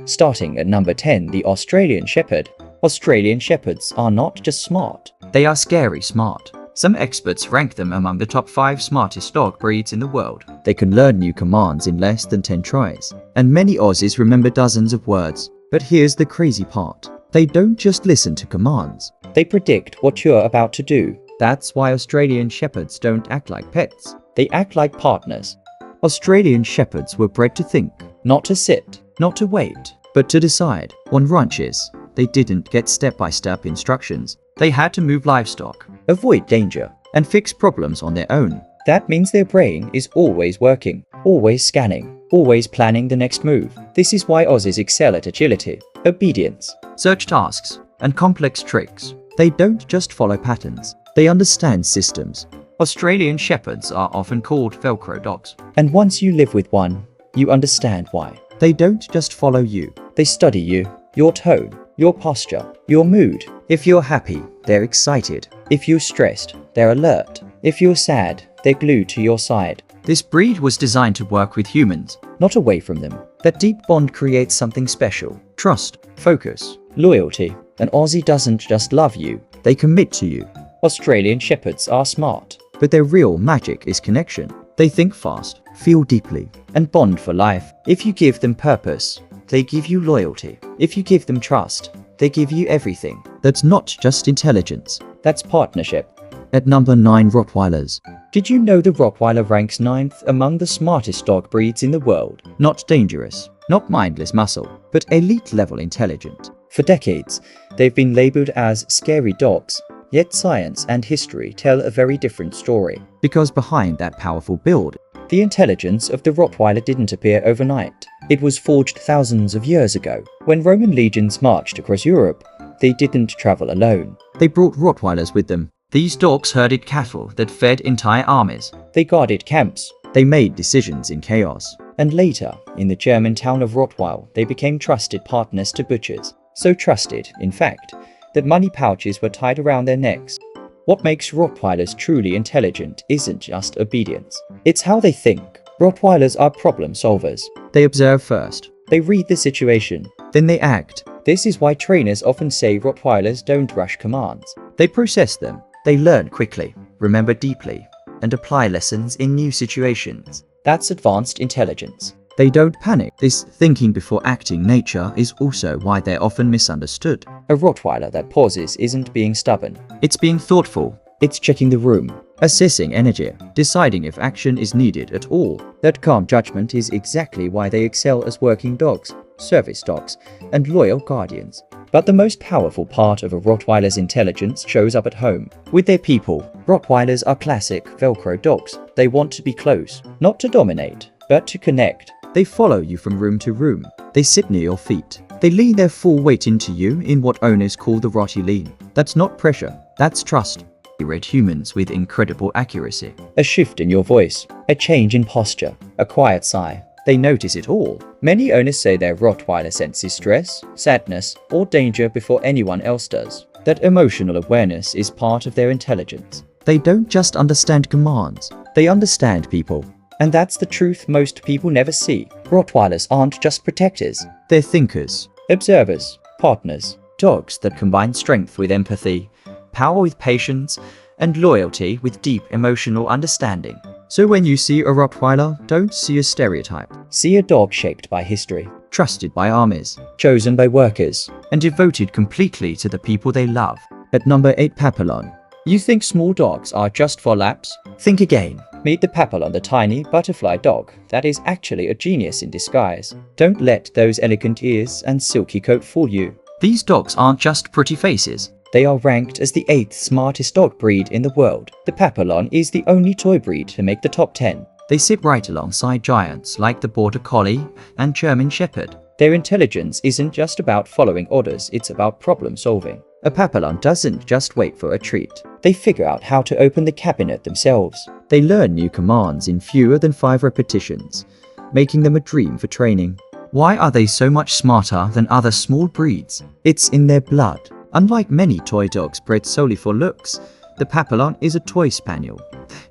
Starting at number 10, the Australian Shepherd. Australian Shepherds are not just smart, they are scary smart. Some experts rank them among the top 5 smartest dog breeds in the world. They can learn new commands in less than 10 tries, and many Aussies remember dozens of words. But here's the crazy part. They don't just listen to commands. They predict what you're about to do. That's why Australian Shepherds don't act like pets. They act like partners. Australian Shepherds were bred to think, not to sit, not to wait, but to decide. On ranches, they didn't get step-by-step instructions. They had to move livestock, avoid danger, and fix problems on their own. That means their brain is always working, always scanning, always planning the next move. This is why Aussies excel at agility, obedience, search tasks, and complex tricks. They don't just follow patterns, they understand systems. Australian Shepherds are often called Velcro dogs. And once you live with one, you understand why. They don't just follow you, they study you, your tone, your posture, your mood. If you're happy, they're excited. If you're stressed, they're alert. If you're sad, they're glued to your side. This breed was designed to work with humans, not away from them. That deep bond creates something special. Trust, focus, loyalty. An Aussie doesn't just love you, they commit to you. Australian Shepherds are smart, but their real magic is connection. They think fast, feel deeply, and bond for life. If you give them purpose, they give you loyalty. If you give them trust, they give you everything. That's not just intelligence, that's partnership. At number 9, Rottweilers. Did you know the Rottweiler ranks 9th among the smartest dog breeds in the world? Not dangerous, not mindless muscle, but elite-level intelligent. For decades, they've been labeled as scary dogs, yet science and history tell a very different story. Because behind that powerful build, the intelligence of the Rottweiler didn't appear overnight. It was forged thousands of years ago. When Roman legions marched across Europe, they didn't travel alone. They brought Rottweilers with them. These dogs herded cattle that fed entire armies. They guarded camps. They made decisions in chaos. And later, in the German town of Rottweil, they became trusted partners to butchers. So trusted, in fact, that money pouches were tied around their necks. What makes Rottweilers truly intelligent isn't just obedience. It's how they think. Rottweilers are problem solvers. They observe first. They read the situation. Then they act. This is why trainers often say Rottweilers don't rush commands. They process them. They learn quickly, remember deeply, and apply lessons in new situations. That's advanced intelligence. They don't panic. This thinking before acting nature is also why they're often misunderstood. A Rottweiler that pauses isn't being stubborn. It's being thoughtful. It's checking the room, assessing energy, deciding if action is needed at all. That calm judgment is exactly why they excel as working dogs, service dogs, and loyal guardians. But the most powerful part of a Rottweiler's intelligence shows up at home, with their people. Rottweilers are classic Velcro dogs. They want to be close, not to dominate, but to connect. They follow you from room to room. They sit near your feet. They lean their full weight into you in what owners call the Rotty lean. That's not pressure, that's trust. They read humans with incredible accuracy. A shift in your voice, a change in posture, a quiet sigh. They notice it all. Many owners say their Rottweiler senses stress, sadness, or danger before anyone else does. That emotional awareness is part of their intelligence. They don't just understand commands, they understand people. And that's the truth most people never see. Rottweilers aren't just protectors, they're thinkers, observers, partners, dogs that combine strength with empathy, power with patience, and loyalty with deep emotional understanding. So when you see a Rottweiler, don't see a stereotype. See a dog shaped by history, trusted by armies, chosen by workers, and devoted completely to the people they love. At number 8, Papillon. You think small dogs are just for laps? Think again. Meet the Papillon, the tiny butterfly dog that is actually a genius in disguise. Don't let those elegant ears and silky coat fool you. These dogs aren't just pretty faces. They are ranked as the 8th smartest dog breed in the world. The Papillon is the only toy breed to make the top 10. They sit right alongside giants like the Border Collie and German Shepherd. Their intelligence isn't just about following orders, it's about problem solving. A Papillon doesn't just wait for a treat. They figure out how to open the cabinet themselves. They learn new commands in fewer than 5 repetitions, making them a dream for training. Why are they so much smarter than other small breeds? It's in their blood. Unlike many toy dogs bred solely for looks, The Papillon is a toy spaniel.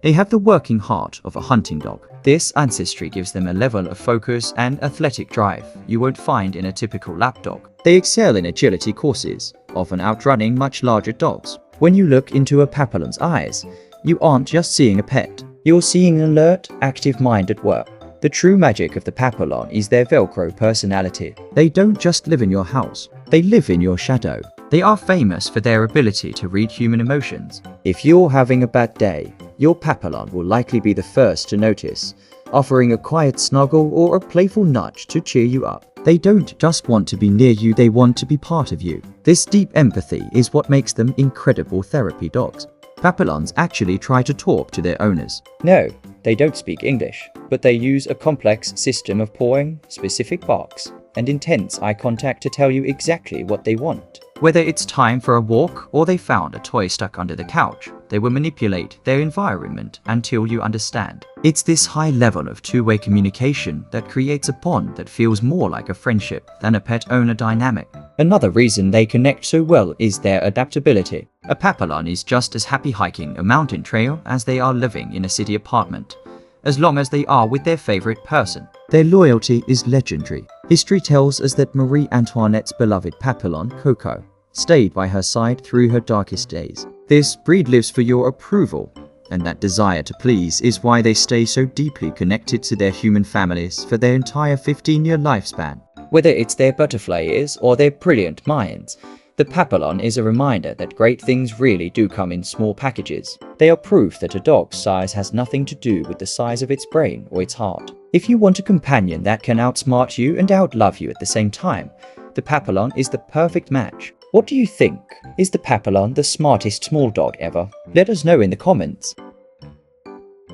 They have the working heart of a hunting dog. This ancestry gives them a level of focus and athletic drive you won't find in a typical lap dog. They excel in agility courses, often outrunning much larger dogs. When you look into a Papillon's eyes, you aren't just seeing a pet. You're seeing an alert, active mind at work. The true magic of the Papillon is their Velcro personality. They don't just live in your house, they live in your shadow. They are famous for their ability to read human emotions. If you're having a bad day, your Papillon will likely be the first to notice, offering a quiet snuggle or a playful nudge to cheer you up. They don't just want to be near you, they want to be part of you. This deep empathy is what makes them incredible therapy dogs. Papillons actually try to talk to their owners. No, they don't speak English, but they use a complex system of pawing, specific barks, and intense eye contact to tell you exactly what they want. Whether it's time for a walk or they found a toy stuck under the couch, they will manipulate their environment until you understand. It's this high level of two-way communication that creates a bond that feels more like a friendship than a pet-owner dynamic. Another reason they connect so well is their adaptability. A Papillon is just as happy hiking a mountain trail as they are living in a city apartment, as long as they are with their favorite person. Their loyalty is legendary. History tells us that Marie Antoinette's beloved Papillon, Coco, stayed by her side through her darkest days. This breed lives for your approval, and that desire to please is why they stay so deeply connected to their human families for their entire 15-year lifespan. Whether it's their butterfly ears or their brilliant minds, the Papillon is a reminder that great things really do come in small packages. They are proof that a dog's size has nothing to do with the size of its brain or its heart. If you want a companion that can outsmart you and outlove you at the same time, the Papillon is the perfect match. What do you think? Is the Papillon the smartest small dog ever? Let us know in the comments.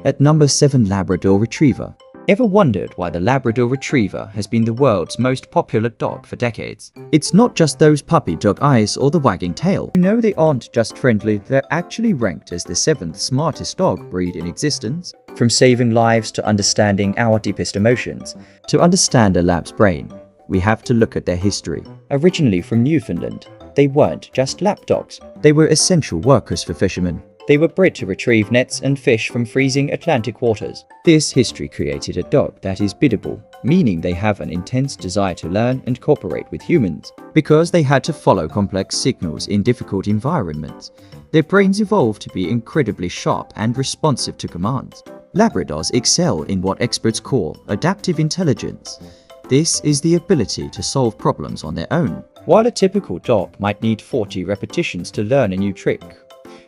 At number 7, Labrador Retriever. Ever wondered why the Labrador Retriever has been the world's most popular dog for decades? It's not just those puppy dog eyes or the wagging tail. You know they aren't just friendly, they're actually ranked as the 7th smartest dog breed in existence. From saving lives to understanding our deepest emotions. To understand a lab's brain, we have to look at their history. Originally from Newfoundland, they weren't just lap dogs. They were essential workers for fishermen. They were bred to retrieve nets and fish from freezing Atlantic waters. This history created a dog that is biddable, meaning they have an intense desire to learn and cooperate with humans. Because they had to follow complex signals in difficult environments, their brains evolved to be incredibly sharp and responsive to commands. Labradors excel in what experts call adaptive intelligence. This is the ability to solve problems on their own. While a typical dog might need 40 repetitions to learn a new trick,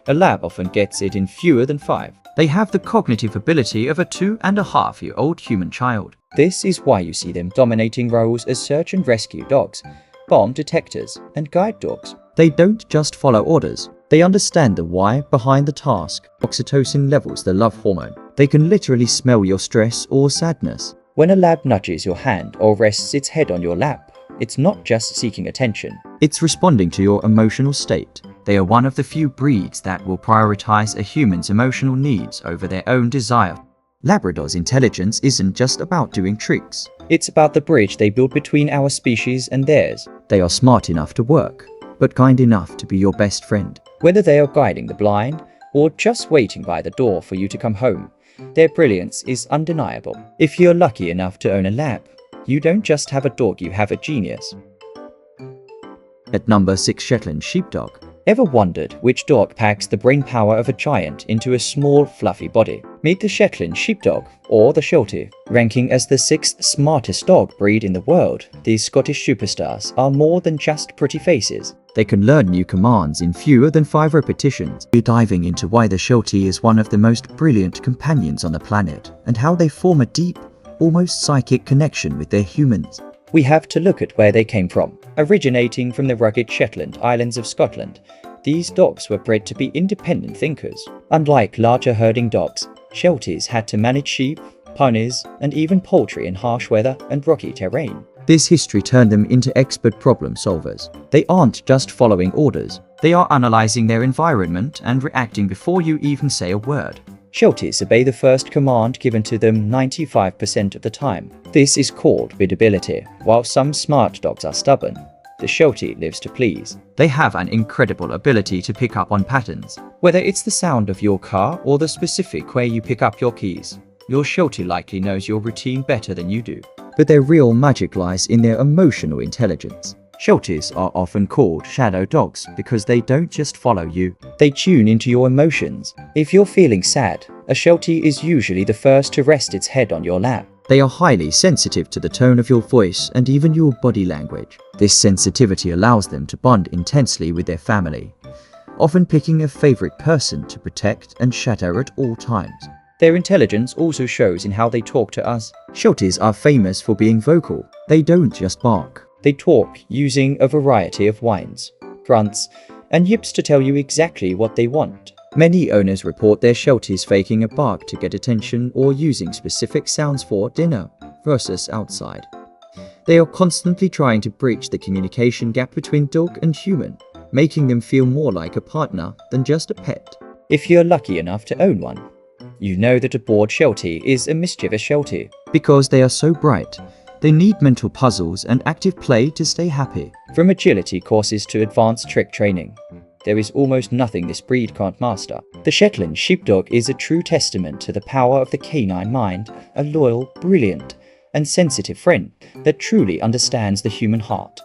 a lab often gets it in fewer than 5. They have the cognitive ability of a 2.5-year-old human child. This is why you see them dominating roles as search and rescue dogs, bomb detectors, and guide dogs. They don't just follow orders. They understand the why behind the task. Oxytocin levels the love hormone. They can literally smell your stress or sadness. When a lab nudges your hand or rests its head on your lap, it's not just seeking attention. It's responding to your emotional state. They are one of the few breeds that will prioritize a human's emotional needs over their own desire. Labrador's intelligence isn't just about doing tricks. It's about the bridge they build between our species and theirs. They are smart enough to work, but kind enough to be your best friend. Whether they are guiding the blind or just waiting by the door for you to come home, their brilliance is undeniable. If you're lucky enough to own a lab, you don't just have a dog, you have a genius. At number 6, Shetland Sheepdog. Ever wondered which dog packs the brain power of a giant into a small, fluffy body? Meet the Shetland Sheepdog, or the Sheltie. Ranking as the 6th smartest dog breed in the world, these Scottish superstars are more than just pretty faces. They can learn new commands in fewer than 5 repetitions. We're diving into why the Sheltie is one of the most brilliant companions on the planet, and how they form a deep, almost psychic connection with their humans. We have to look at where they came from. Originating from the rugged Shetland Islands of Scotland, these dogs were bred to be independent thinkers. Unlike larger herding dogs, Shelties had to manage sheep, ponies, and even poultry in harsh weather and rocky terrain. This history turned them into expert problem solvers. They aren't just following orders, they are analyzing their environment and reacting before you even say a word. Shelties obey the first command given to them 95% of the time. This is called biddability. While some smart dogs are stubborn, The Sheltie lives to please. They have an incredible ability to pick up on patterns, whether it's the sound of your car or the specific way you pick up your keys. Your Sheltie likely knows your routine better than you do. But their real magic lies in their emotional intelligence. Shelties are often called shadow dogs because they don't just follow you. They tune into your emotions. If you're feeling sad, a Sheltie is usually the first to rest its head on your lap. They are highly sensitive to the tone of your voice and even your body language. This sensitivity allows them to bond intensely with their family, often picking a favorite person to protect and shadow at all times. Their intelligence also shows in how they talk to us. Shelties are famous for being vocal. They don't just bark. They talk using a variety of whines, grunts, and yips to tell you exactly what they want. Many owners report their Shelties faking a bark to get attention or using specific sounds for dinner versus outside. They are constantly trying to breach the communication gap between dog and human, making them feel more like a partner than just a pet. If you're lucky enough to own one, you know that a bored Sheltie is a mischievous Sheltie. Because they are so bright, they need mental puzzles and active play to stay happy. From agility courses to advanced trick training, there is almost nothing this breed can't master. The Shetland Sheepdog is a true testament to the power of the canine mind, a loyal, brilliant, and sensitive friend that truly understands the human heart.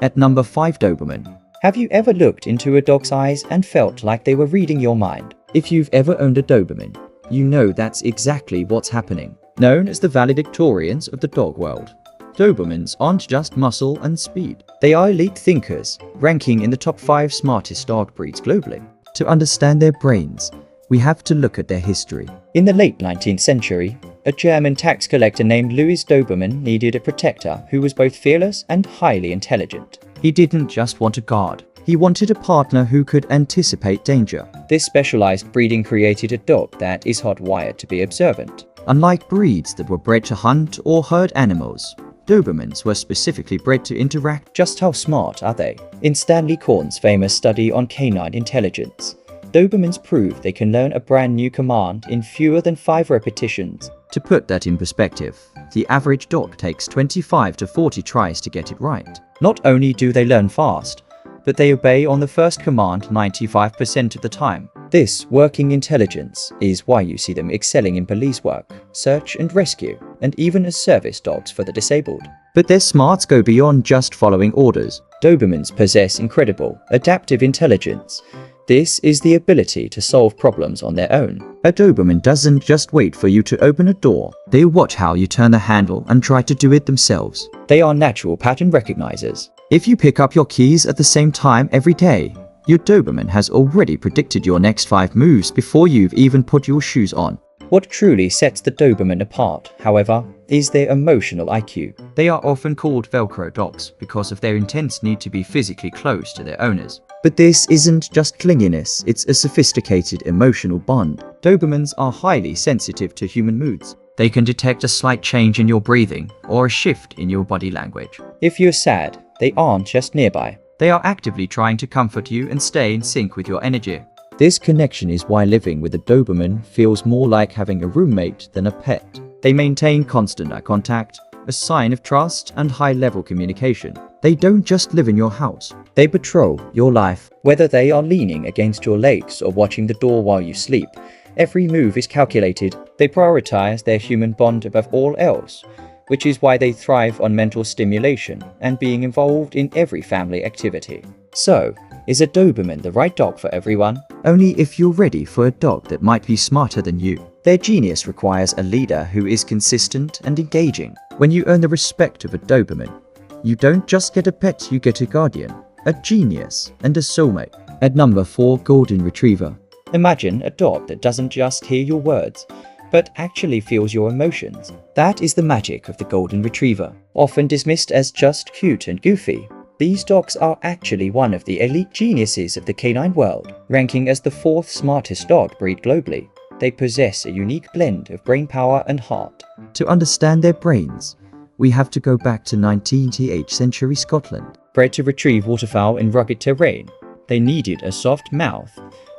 At number 5, Doberman. Have you ever looked into a dog's eyes and felt like they were reading your mind? If you've ever owned a Doberman, you know that's exactly what's happening. Known as the valedictorians of the dog world, Dobermans aren't just muscle and speed. They are elite thinkers, ranking in the top 5 smartest dog breeds globally. To understand their brains, we have to look at their history. In the late 19th century, a German tax collector named Louis Doberman needed a protector who was both fearless and highly intelligent. He didn't just want a guard. He wanted a partner who could anticipate danger. This specialized breeding created a dog that is hardwired to be observant. Unlike breeds that were bred to hunt or herd animals, Dobermans were specifically bred to interact. Just how smart are they? In Stanley Korn's famous study on canine intelligence, Dobermans prove they can learn a brand new command in fewer than 5 repetitions. To put that in perspective, the average dog takes 25 to 40 tries to get it right. Not only do they learn fast, but they obey on the first command 95% of the time. This working intelligence is why you see them excelling in police work, search and rescue, and even as service dogs for the disabled. But their smarts go beyond just following orders. Dobermans possess incredible, adaptive intelligence. This is the ability to solve problems on their own. A Doberman doesn't just wait for you to open a door. They watch how you turn the handle and try to do it themselves. They are natural pattern recognizers. If you pick up your keys at the same time every day, your Doberman has already predicted your next 5 moves before you've even put your shoes on. What truly sets the Doberman apart, however, is their emotional IQ. They are often called Velcro dogs because of their intense need to be physically close to their owners. But this isn't just clinginess, it's a sophisticated emotional bond. Dobermans are highly sensitive to human moods. They can detect a slight change in your breathing or a shift in your body language. If you're sad, they aren't just nearby. They are actively trying to comfort you and stay in sync with your energy. This connection is why living with a Doberman feels more like having a roommate than a pet. They maintain constant eye contact, a sign of trust and high-level communication. They don't just live in your house. They patrol your life. Whether they are leaning against your legs or watching the door while you sleep, every move is calculated. They prioritize their human bond above all else, which is why they thrive on mental stimulation and being involved in every family activity. So, is a Doberman the right dog for everyone? Only if you're ready for a dog that might be smarter than you. Their genius requires a leader who is consistent and engaging. When you earn the respect of a Doberman, you don't just get a pet, you get a guardian, a genius, and a soulmate. At number 4, Golden Retriever. Imagine a dog that doesn't just hear your words, but actually feels your emotions. That is the magic of the Golden Retriever. Often dismissed as just cute and goofy, these dogs are actually one of the elite geniuses of the canine world, ranking as the 4th smartest dog breed globally. They possess a unique blend of brainpower and heart. To understand their brains, we have to go back to 19th century Scotland. Bred to retrieve waterfowl in rugged terrain, they needed a soft mouth,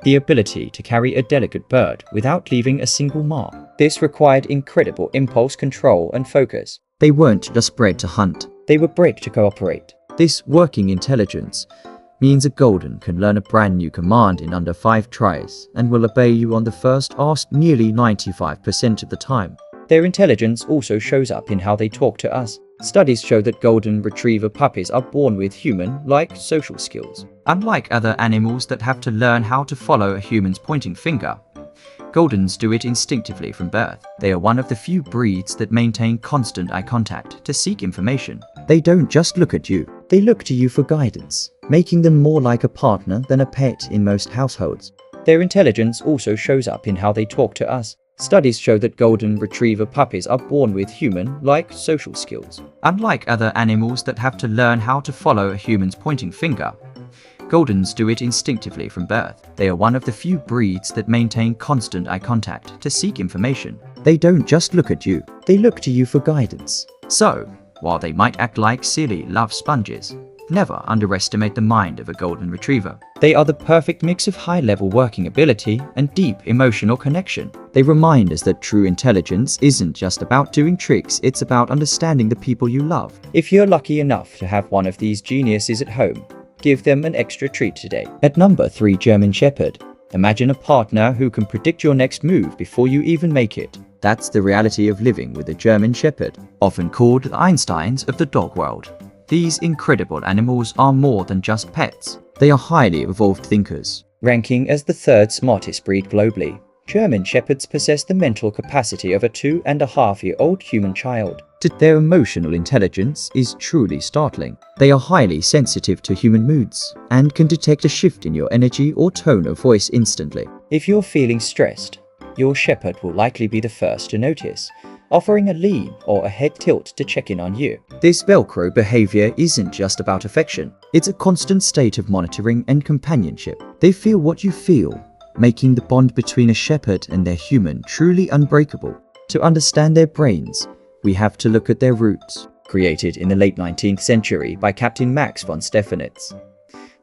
the ability to carry a delicate bird without leaving a single mark. This required incredible impulse control and focus. They weren't just bred to hunt. They were bred to cooperate. This working intelligence means a golden can learn a brand new command in under 5 tries and will obey you on the first ask nearly 95% of the time. Their intelligence also shows up in how they talk to us. Studies show that golden retriever puppies are born with human-like social skills. Unlike other animals that have to learn how to follow a human's pointing finger, Goldens do it instinctively from birth. They are one of the few breeds that maintain constant eye contact to seek information. They don't just look at you, they look to you for guidance, making them more like a partner than a pet in most households. Their intelligence also shows up in how they talk to us. Studies show that golden retriever puppies are born with human-like social skills. Unlike other animals that have to learn how to follow a human's pointing finger, Goldens do it instinctively from birth. They are one of the few breeds that maintain constant eye contact to seek information. They don't just look at you, they look to you for guidance. So, while they might act like silly love sponges, never underestimate the mind of a golden retriever. They are the perfect mix of high-level working ability and deep emotional connection. They remind us that true intelligence isn't just about doing tricks, it's about understanding the people you love. If you're lucky enough to have one of these geniuses at home, give them an extra treat today. At number 3, German Shepherd. Imagine a partner who can predict your next move before you even make it. That's the reality of living with a German Shepherd, often called the Einsteins of the dog world. These incredible animals are more than just pets. They are highly evolved thinkers. Ranking as the 3rd smartest breed globally, German Shepherds possess the mental capacity of a 2.5-year-old human child. Their emotional intelligence is truly startling. They are highly sensitive to human moods and can detect a shift in your energy or tone of voice instantly. If you're feeling stressed, your shepherd will likely be the first to notice, offering a lean or a head tilt to check in on you. This Velcro behavior isn't just about affection. It's a constant state of monitoring and companionship. They feel what you feel, making the bond between a shepherd and their human truly unbreakable. To understand their brains, we have to look at their roots. Created in the late 19th century by Captain Max von Stephanitz,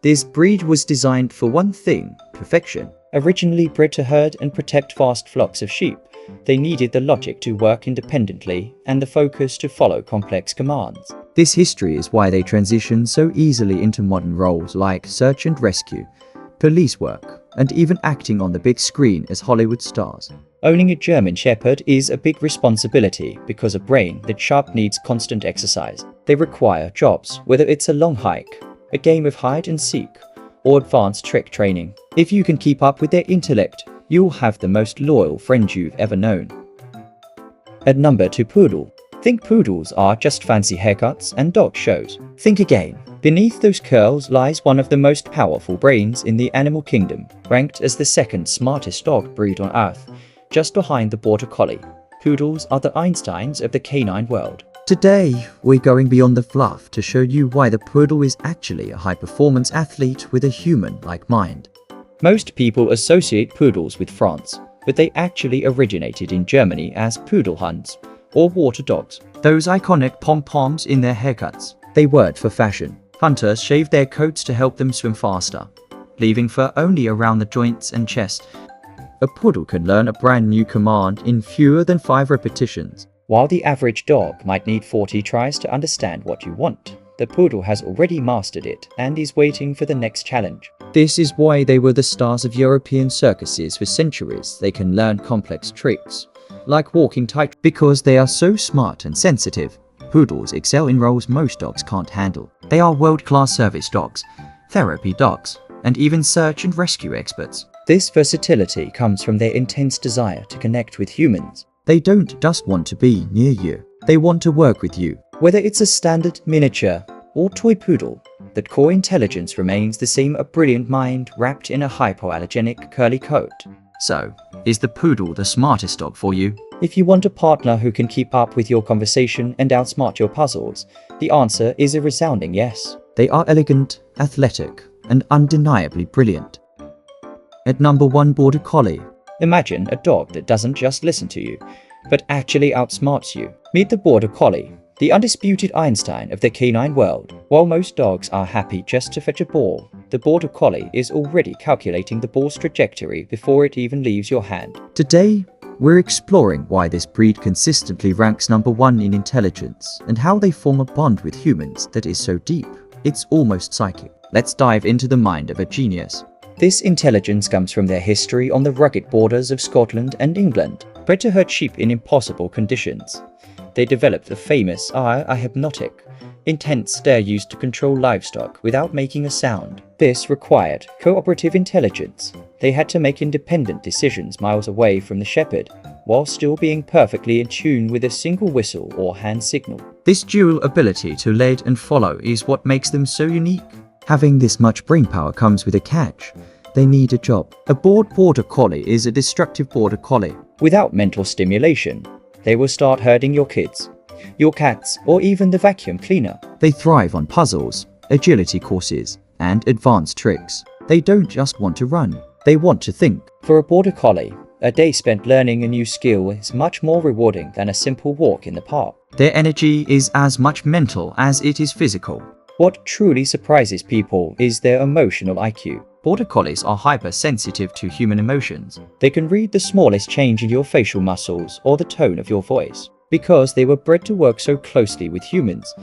this breed was designed for one thing: perfection. Originally bred to herd and protect vast flocks of sheep, they needed the logic to work independently and the focus to follow complex commands. This history is why they transition so easily into modern roles like search and rescue, police work, and even acting on the big screen as Hollywood stars. Owning a German Shepherd is a big responsibility because a brain that sharp needs constant exercise. They require jobs, whether it's a long hike, a game of hide and seek, or advanced trick training. If you can keep up with their intellect, you'll have the most loyal friend you've ever known. At number 2, Poodle. Think poodles are just fancy haircuts and dog shows. Think again. Beneath those curls lies one of the most powerful brains in the animal kingdom, ranked as the 2nd smartest dog breed on Earth, just behind the Border Collie. Poodles are the Einsteins of the canine world. Today, we're going beyond the fluff to show you why the poodle is actually a high-performance athlete with a human-like mind. Most people associate poodles with France, but they actually originated in Germany as poodle hunts, or water dogs. Those iconic pom-poms in their haircuts, they weren't for fashion. Hunters shaved their coats to help them swim faster, leaving fur only around the joints and chest. A poodle can learn a brand new command in fewer than 5 repetitions. While the average dog might need 40 tries to understand what you want, the poodle has already mastered it and is waiting for the next challenge. This is why they were the stars of European circuses for centuries. They can learn complex tricks, like walking tight, because they are so smart and sensitive. Poodles excel in roles most dogs can't handle. They are world-class service dogs, therapy dogs, and even search and rescue experts. This versatility comes from their intense desire to connect with humans. They don't just want to be near you, they want to work with you. Whether it's a standard, miniature, or toy poodle, that core intelligence remains the same: a brilliant mind wrapped in a hypoallergenic curly coat. So, is the poodle the smartest dog for you? If you want a partner who can keep up with your conversation and outsmart your puzzles, the answer is a resounding yes. They are elegant, athletic, and undeniably brilliant. At number 1, Border Collie. Imagine a dog that doesn't just listen to you, but actually outsmarts you. Meet the Border Collie, the undisputed Einstein of the canine world. While most dogs are happy just to fetch a ball, the Border Collie is already calculating the ball's trajectory before it even leaves your hand. Today, We're exploring why this breed consistently ranks #1 in intelligence and how they form a bond with humans that is so deep, it's almost psychic. Let's dive into the mind of a genius. This intelligence comes from their history on the rugged borders of Scotland and England, bred to herd sheep in impossible conditions. They developed the famous a hypnotic, intense stare used to control livestock without making a sound. This required cooperative intelligence. They had to make independent decisions miles away from the shepherd, while still being perfectly in tune with a single whistle or hand signal. This dual ability to lead and follow is what makes them so unique. Having this much brainpower comes with a catch. They need a job. A bored Border Collie is a destructive Border Collie. Without mental stimulation, they will start herding your kids, your cats, or even the vacuum cleaner. They thrive on puzzles, agility courses, and advanced tricks. They don't just want to run, they want to think. For a Border Collie, a day spent learning a new skill is much more rewarding than a simple walk in the park. Their energy is as much mental as it is physical. What truly surprises people is their emotional IQ. Border Collies are hypersensitive to human emotions. They can read the smallest change in your facial muscles or the tone of your voice. Because they were bred to work so closely with humans,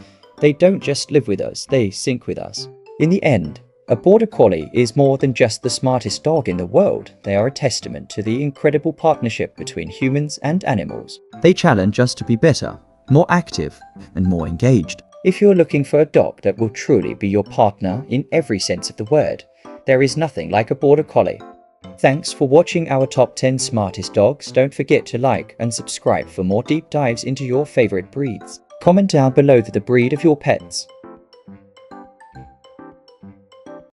they don't just live with us, they sync with us. In the end, a Border Collie is more than just the smartest dog in the world. They are a testament to the incredible partnership between humans and animals. They challenge us to be better, more active, and more engaged. If you're looking for a dog that will truly be your partner in every sense of the word, there is nothing like a Border Collie. Thanks for watching our top 10 smartest dogs. Don't forget to like and subscribe for more deep dives into your favorite breeds. Comment down below the breed of your pets.